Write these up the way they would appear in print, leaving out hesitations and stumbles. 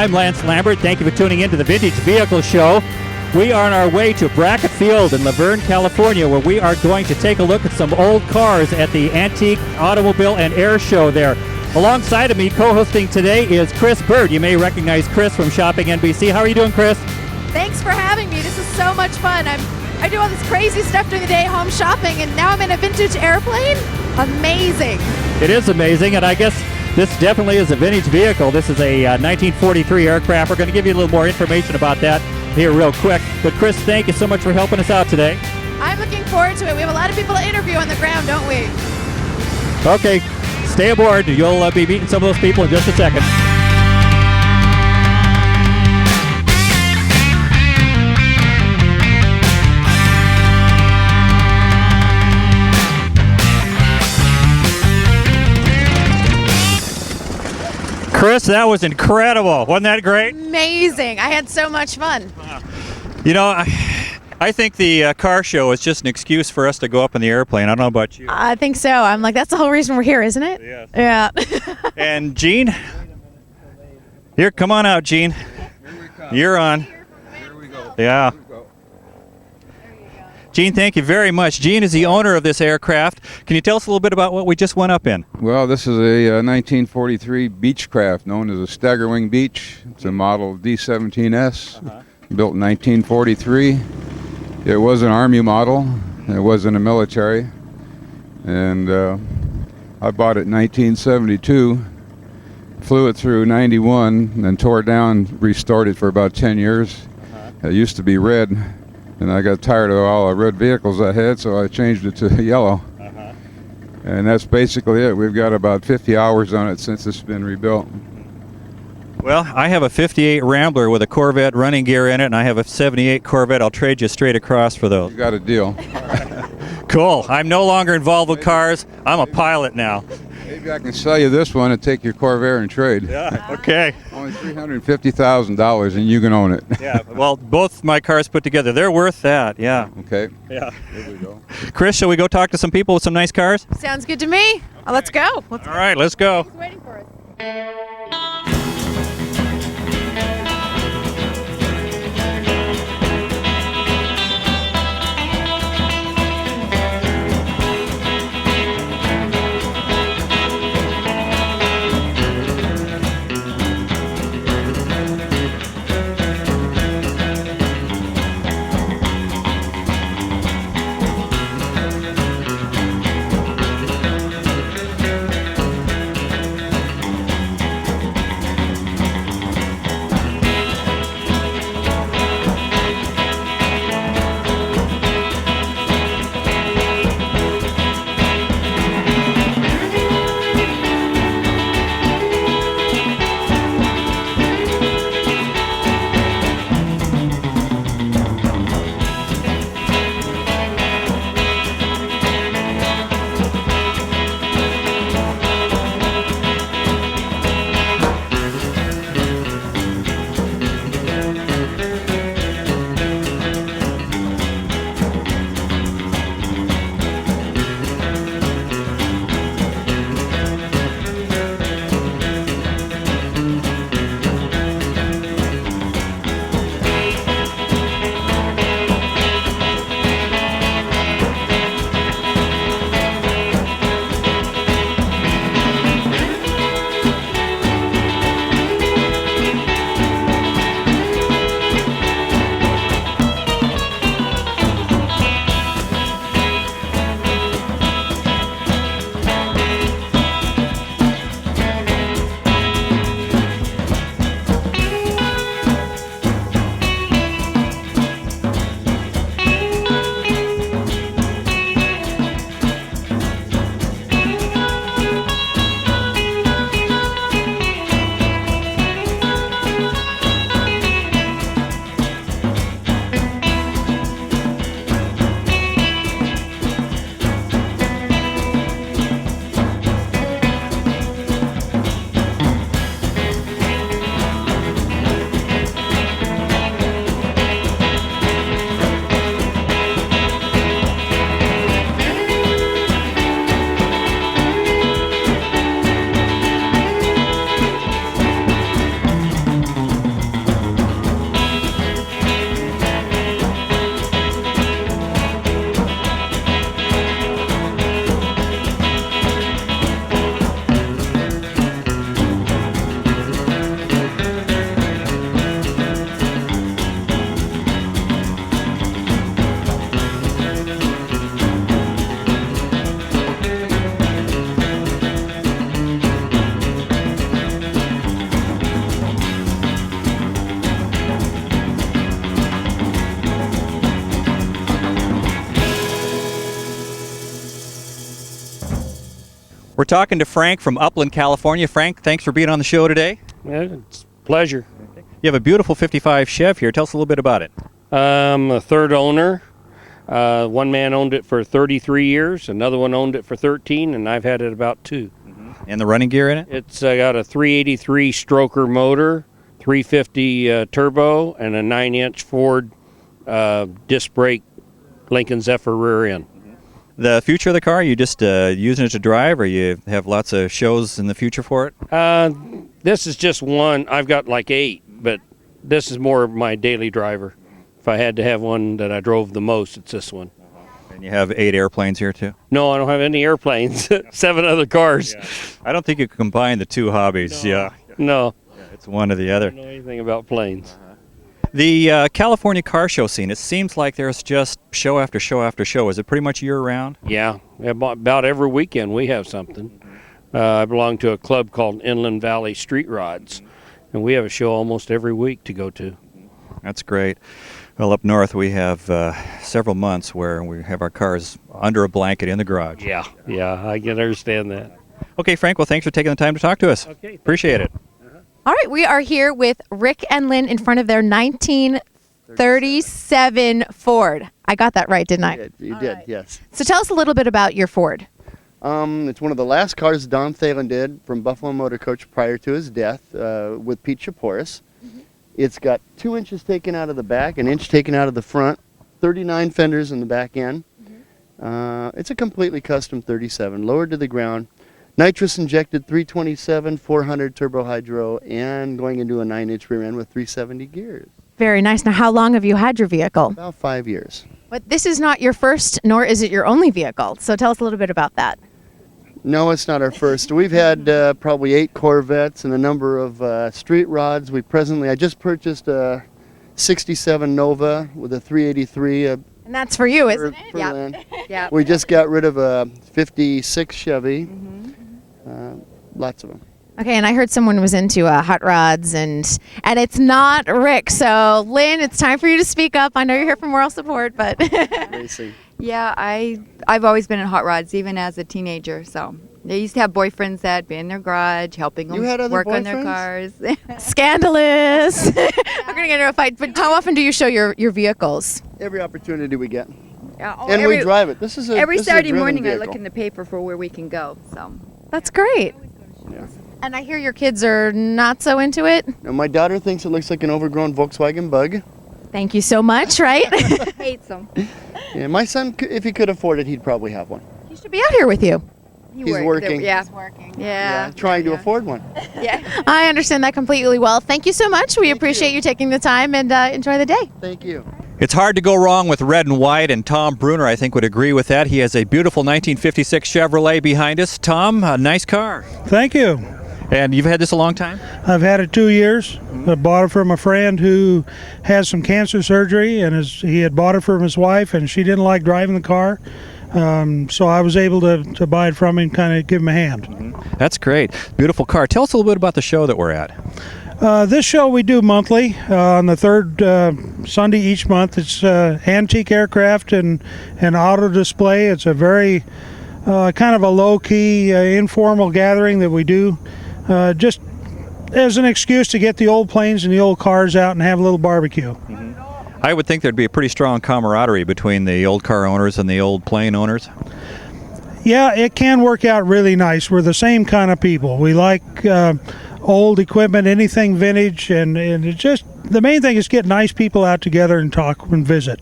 I'm Lance Lambert. Thank you for tuning in to the Vintage Vehicle Show. We are on our way to Brackett Field in Verne, California, where we are going to take a look at some old cars at the Antique Automobile and Air Show there. Alongside of me, co-hosting today, is Kristyn Burtt. You may recognize Chris from Shopping NBC. How are you doing, Chris? Thanks for having me. This is so much fun. I do all this crazy stuff during the day, home shopping, and now I'm in a vintage airplane. Amazing. It is amazing, and I guess this definitely is a vintage vehicle. This is a 1943 aircraft. We're going to give you a little more information about that here real quick. But Chris, thank you so much for helping us out today. I'm looking forward to it. We have a lot of people to interview on the ground, don't we? Okay, stay aboard. You'll be meeting some of those people in just a second. Chris, that was incredible. Wasn't that great? Amazing. I had so much fun. You know, I think the car show is just an excuse for us to go up in the airplane. I don't know about you. I think so. I'm like, that's the whole reason we're here, isn't it? Yes. Yeah. And Gene? Here, come on out, Gene. You're on. Here we go. Yeah. Gene, thank you very much. Gene is the owner of this aircraft. Can you tell us a little bit about what we just went up in? Well, this is a 1943 Beechcraft known as a Staggerwing Beech. It's a model D17S, built in 1943. It was an Army model. It wasn't a military. And I bought it in 1972, flew it through 91, and then tore it down, restored it for about 10 years. It used to be red. And I got tired of all the red vehicles I had, so I changed it to yellow. And that's basically it. We've got about 50 hours on it since it's been rebuilt. Well, I have a 58 Rambler with a Corvette running gear in it, and I have a 78 Corvette. I'll trade you straight across for those. You got a deal. Cool. I'm no longer involved with cars. I'm a pilot now. Maybe I can sell you this one and take your Corvair and trade. Yeah, okay. Only $350,000 and you can own it. Yeah, well, both my cars put together, they're worth that, yeah. Okay. Yeah. Here we go. Chris, shall we go talk to some people with some nice cars? Sounds good to me. Let's go. All right, let's go. He's waiting for us. We're talking to Frank from Upland, California. Frank, thanks for being on the show today. Yeah, it's a pleasure. You have a beautiful 55 Chev here. Tell us a little bit about it. I'm a third owner. One man owned it for 33 years, another one owned it for 13, and I've had it about 2. And the running gear in it? It's got a 383 stroker motor, 350 turbo, and a 9-inch Ford disc brake Lincoln Zephyr rear end. The future of the car, you just using it to drive, or you have lots of shows in the future for it? This is just one. I've got like 8, but this is more of my daily driver. If I had to have one that I drove the most, it's this one. And you have 8 airplanes here, too? No, I don't have any airplanes. 7 other cars. Yeah. I don't think you can combine the 2 hobbies. No. Yeah. No. It's one or the other. I don't know anything about planes. The California car show scene, it seems like there's just show after show after show. Is it pretty much year-round? Yeah, about every weekend we have something. I belong to a club called Inland Valley Street Rods, and we have a show almost every week to go to. That's great. Well, up north we have several months where we have our cars under a blanket in the garage. Yeah, I can understand that. Okay, Frank, well, thanks for taking the time to talk to us. Okay. Appreciate it. All right, we are here with Rick and Lynn in front of their 1937 Ford. I got that right, didn't I? You did, yes. So tell us a little bit about your Ford. It's one of the last cars Don Thalen did from Buffalo Motor Coach prior to his death with Pete Chaporis. It's got 2 inches taken out of the back, 1 inch taken out of the front, 39 fenders in the back end. It's a completely custom 37, lowered to the ground. Nitrous injected 327, 400 turbo hydro, and going into a 9-inch rear end with 370 gears. Very nice. Now, how long have you had your vehicle? About 5 years. But this is not your first, nor is it your only vehicle. So tell us a little bit about that. No, it's not our first. We've had probably 8 Corvettes and a number of street rods. I just purchased a 67 Nova with a 383. And that's for you, isn't it? Yeah. We just got rid of a 56 Chevy. Lots of them. Okay, and I heard someone was into hot rods, and it's not Rick. So, Lynn, it's time for you to speak up. I know you're here for moral support, but Racing. Yeah, I've always been in hot rods, even as a teenager. So they used to have boyfriends that'd be in their garage helping them work on their cars. Scandalous. We're gonna get into a fight. But how often do you show your vehicles? Every opportunity we get. And we drive it. Every Saturday morning vehicle. I look in the paper for where we can go. So That's great. Yeah. And I hear your kids are not so into it. Now, my daughter thinks it looks like an overgrown Volkswagen Bug. Thank you so much, right? hates them. Yeah, my son, if he could afford it, he'd probably have one. He should be out here with you. He's working. Yeah. He's working. Yeah. Trying to afford one. Yeah. I understand that completely well. Thank you so much. We appreciate you taking the time, and enjoy the day. Thank you. It's hard to go wrong with red and white, and Tom Bruner, I think, would agree with that. He has a beautiful 1956 Chevrolet behind us. Tom, a nice car. Thank you. And you've had this a long time? I've had it 2 years. I bought it from a friend who has some cancer surgery, and he had bought it from his wife, and she didn't like driving the car. So I was able to buy it from him and kind of give him a hand. That's great. Beautiful car. Tell us a little bit about the show that we're at. This show we do monthly on the third Sunday each month. It's antique aircraft and auto display. It's a very kind of a low-key, informal gathering that we do just as an excuse to get the old planes and the old cars out and have a little barbecue. I would think there'd be a pretty strong camaraderie between the old car owners and the old plane owners. Yeah, it can work out really nice. We're the same kind of people. We like old equipment, anything vintage, and it just, the main thing is get nice people out together and talk and visit.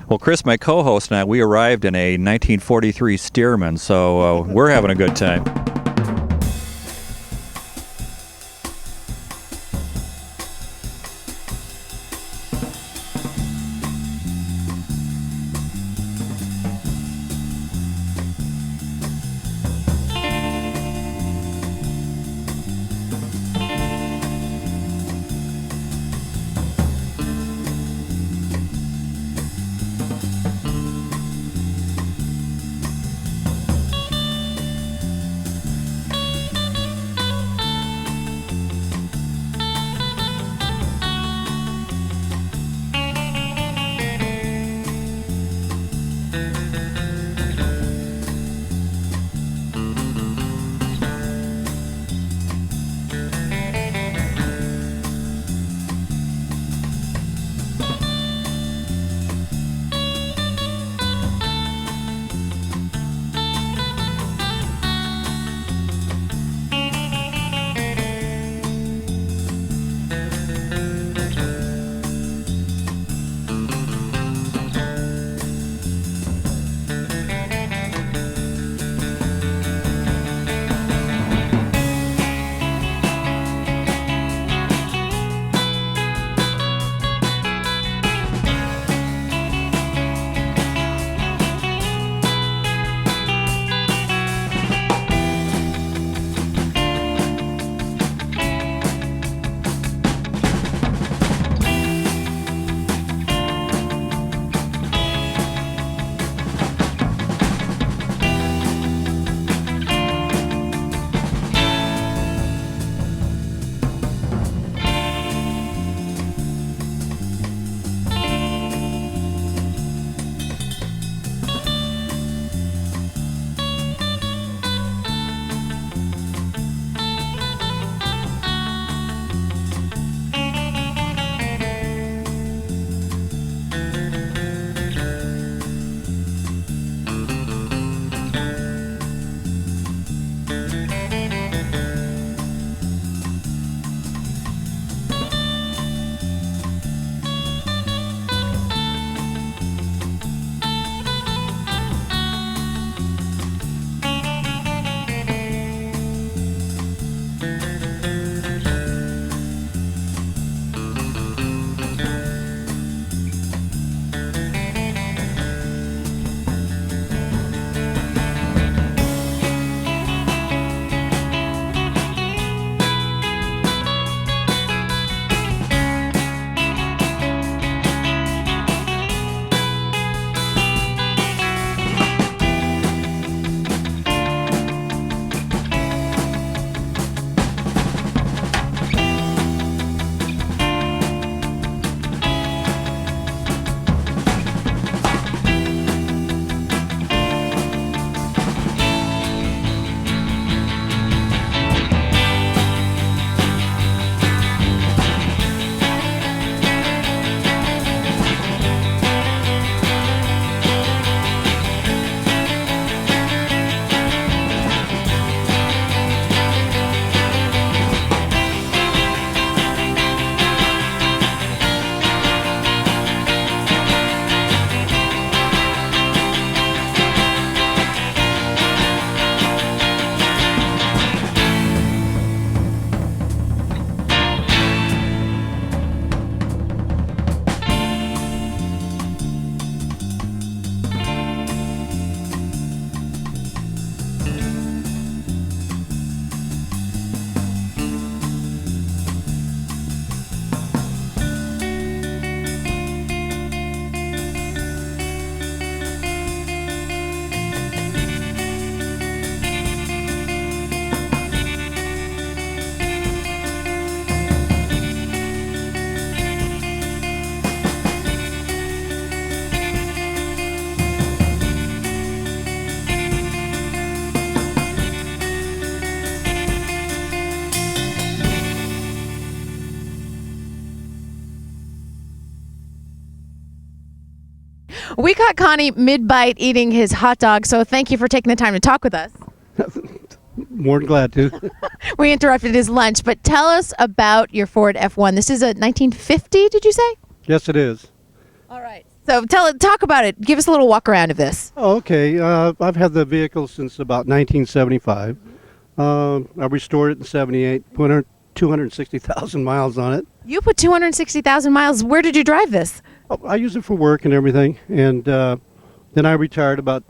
Well, Chris, my co-host, and I, we arrived in a 1943 Stearman, so we're having a good time. We caught Connie mid-bite eating his hot dog, so thank you for taking the time to talk with us. More than glad to. We interrupted his lunch, but tell us about your Ford F1. This is a 1950, did you say? Yes, it is. All right. So talk about it. Give us a little walk around of this. Oh, okay. I've had the vehicle since about 1975. I restored it in 78, put 260,000 miles on it. You put 260,000 miles. Where did you drive this? Oh, I use it for work and everything. And then I retired about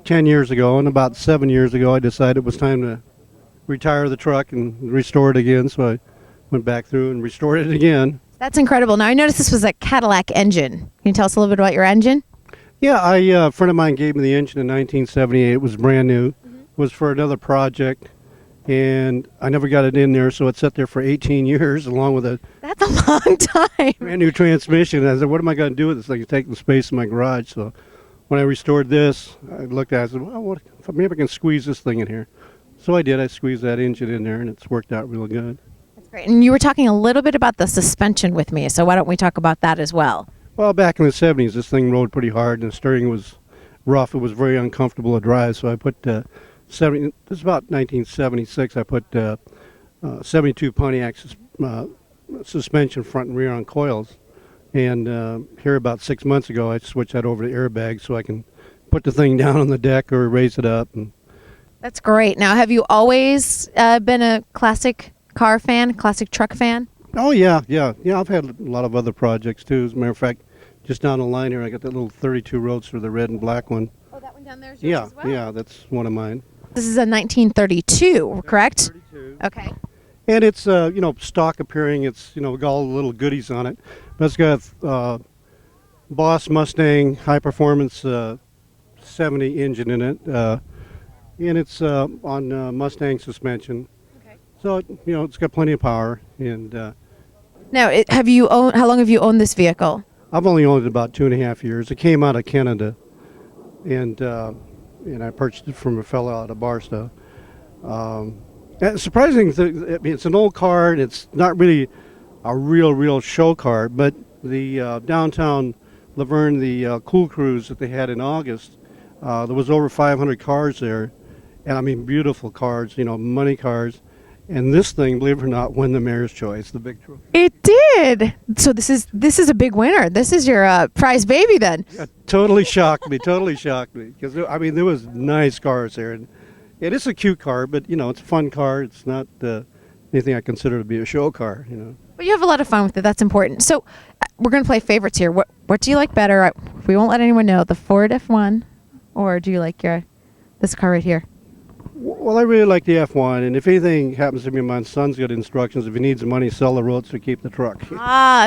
10 years ago, and about 7 years ago I decided it was time to retire the truck and restore it again. So I went back through and restored it again. That's incredible. Now, I noticed this was a Cadillac engine. Can you tell us a little bit about your engine? Yeah, a friend of mine gave me the engine in 1978. It was brand new. It was for another project, and I never got it in there, so it sat there for 18 years along with a That's a long time. brand new transmission. I said, what am I going to do with this thing? It's taking space in my garage. So when I restored this, I looked at it and said, well, maybe I can squeeze this thing in here. So I did. I squeezed that engine in there, and it's worked out real good. Great. And you were talking a little bit about the suspension with me, so why don't we talk about that as well? Well, back in the 70s, this thing rode pretty hard, and the steering was rough. It was very uncomfortable to drive, so I put this is about 1976, I put 72 Pontiac suspension front and rear on coils. And here about 6 months ago, I switched that over to airbags so I can put the thing down on the deck or raise it up. And that's great. Now, have you always been a classic car fan, classic truck fan? Oh, yeah. I've had a lot of other projects, too. As a matter of fact, just down the line here, I got that little 32 Roadster, the red and black one. Oh, that one down there is yours as well? Yeah, that's one of mine. This is a 1932, correct? 32. Okay. And it's, stock appearing. It's, got all the little goodies on it. But it's got Boss Mustang high-performance 70 engine in it. And it's on Mustang suspension. So, it's got plenty of power. And Now, how long have you owned this vehicle? I've only owned it about 2.5 years. It came out of Canada, and I purchased it from a fellow out of Barstow. Surprising, it's an old car, and it's not really a real show car, but the downtown Laverne, the Cool Cruise that they had in August, there was over 500 cars there, and I mean beautiful cars, money cars. And this thing, believe it or not, won the Mayor's Choice, the big trophy. It did. So this is a big winner. This is your prize baby then. Yeah, totally shocked me. Because, there was nice cars there. And it's a cute car, but, it's a fun car. It's not anything I consider to be a show car, But you have a lot of fun with it. That's important. So we're going to play favorites here. What do you like better? We won't let anyone know. The Ford F1, or do you like this car right here? Well, I really like the F1, and if anything happens to me, my son's got instructions. If he needs the money, sell the Roadster, keep the truck.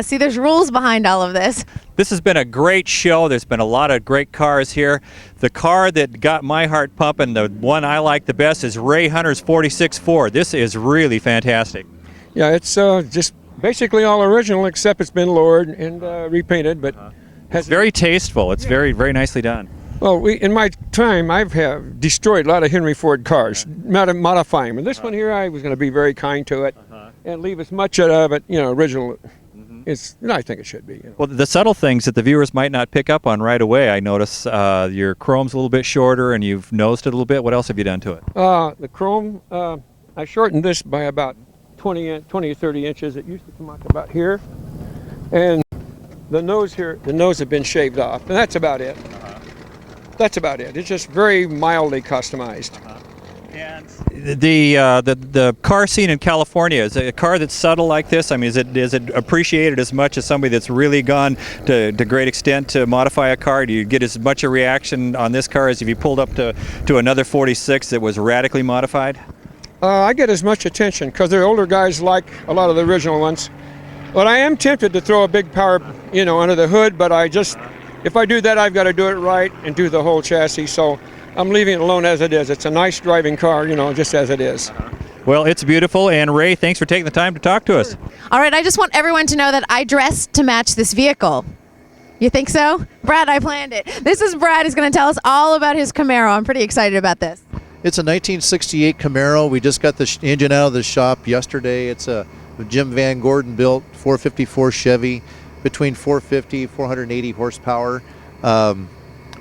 See, there's rules behind all of this. This has been a great show. There's been a lot of great cars here. The car that got my heart pumping, the one I like the best, is Ray Hunter's 46 Ford. This is really fantastic. Yeah, it's just basically all original, except it's been lowered and repainted, but it's very tasteful. It's very, very nicely done. Well, in my time, I've destroyed a lot of Henry Ford cars, modifying them. And this one here, I was going to be very kind to it and leave as much of it, original. I think it should be. Well, the subtle things that the viewers might not pick up on right away, I notice your chrome's a little bit shorter and you've nosed it a little bit. What else have you done to it? The chrome, I shortened this by about 20 or 30 inches. It used to come out about here. And the nose had been shaved off, and that's about it. That's about it. It's just very mildly customized. And the car scene in California, is it a car that's subtle like this? I mean, is it appreciated as much as somebody that's really gone to great extent to modify a car? Do you get as much a reaction on this car as if you pulled up to another 46 that was radically modified? I get as much attention because the older guys like a lot of the original ones. But I am tempted to throw a big power, under the hood, but if I do that, I've got to do it right and do the whole chassis. So I'm leaving it alone as it is. It's a nice driving car, just as it is. Well, it's beautiful. And Ray, thanks for taking the time to talk to us. All right, I just want everyone to know that I dressed to match this vehicle. You think so? Brad, I planned it. This is Brad. He's going to tell us all about his Camaro. I'm pretty excited about this. It's a 1968 Camaro. We just got the engine out of the shop yesterday. It's a Jim Van Gordon built 454 Chevy. Between 450, 480 horsepower.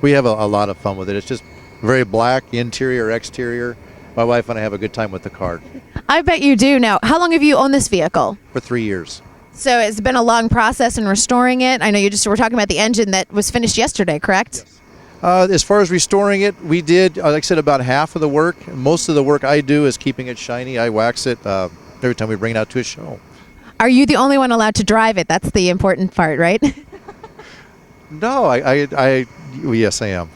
we have a lot of fun with it. It's just very black, interior, exterior. My wife and I have a good time with the car. I bet you do. Now, how long have you owned this vehicle? For 3 years. So it's been a long process in restoring it. I know you just were talking about the engine that was finished yesterday, correct? Yes. As far as restoring it, we did, like I said, about half of the work. Most of the work I do is keeping it shiny. I wax it every time we bring it out to a show. Are you the only one allowed to drive it? That's the important part, right? No, yes, I am.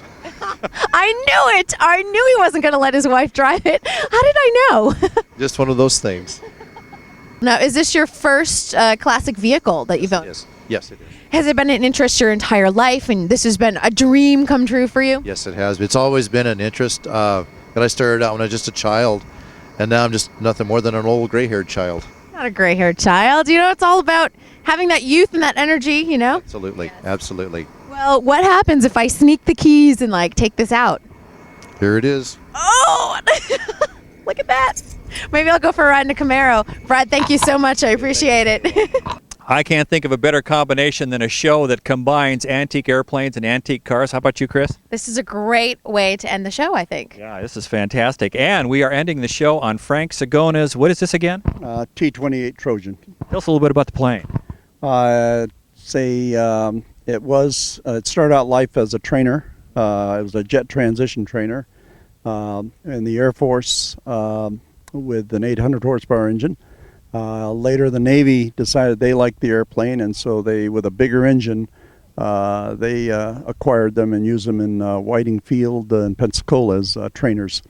I knew it. I knew he wasn't going to let his wife drive it. How did I know? Just one of those things. Now, is this your first classic vehicle that you've owned? Yes, it is. Has it been an interest your entire life, and this has been a dream come true for you? Yes, it has. It's always been an interest that I started out when I was just a child, and now I'm just nothing more than an old gray-haired child. Not a gray-haired child. You know, it's all about having that youth and that energy, you know? Absolutely, absolutely. Well, what happens if I sneak the keys and, like, take this out? Here it is. Oh! Look at that. Maybe I'll go for a ride in a Camaro. Brad, thank you so much. I appreciate it. I can't think of a better combination than a show that combines antique airplanes and antique cars. How about you, Chris? This is a great way to end the show, I think. Yeah, this is fantastic. And we are ending the show on Frank Sagona's, what is this again? T-28 Trojan. Tell us a little bit about the plane. It started out life as a trainer. It was a jet transition trainer in the Air Force with an 800 horsepower engine. Later, the Navy decided they liked the airplane, and so with a bigger engine, they acquired them and used them in Whiting Field and Pensacola as trainers.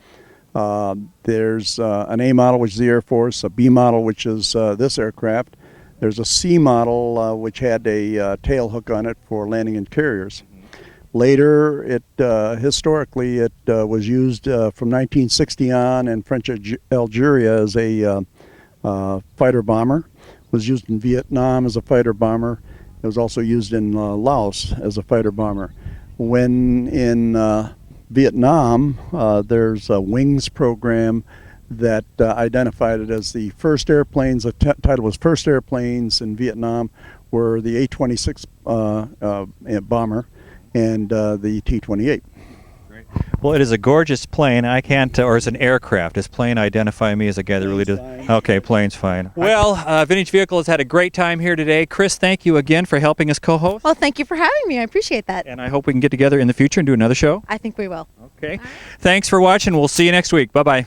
There's an A model, which is the Air Force, a B model, which is this aircraft. There's a C model, which had a tail hook on it for landing in carriers. Later, historically, it was used from 1960 on in French Algeria as a fighter bomber. It was used in Vietnam as a fighter bomber. It was also used in Laos as a fighter bomber. When in Vietnam, there's a Wings program that identified it as the first airplanes. The title was First Airplanes in Vietnam were the A-26 bomber and the T-28. Well, it is a gorgeous plane. I can't, or it's an aircraft. Does plane identify me as a guy that really does? Okay, plane's fine. Well, Vintage Vehicle has had a great time here today. Chris, thank you again for helping us co-host. Well, thank you for having me. I appreciate that. And I hope we can get together in the future and do another show. I think we will. Okay. Thanks for watching. We'll see you next week. Bye-bye.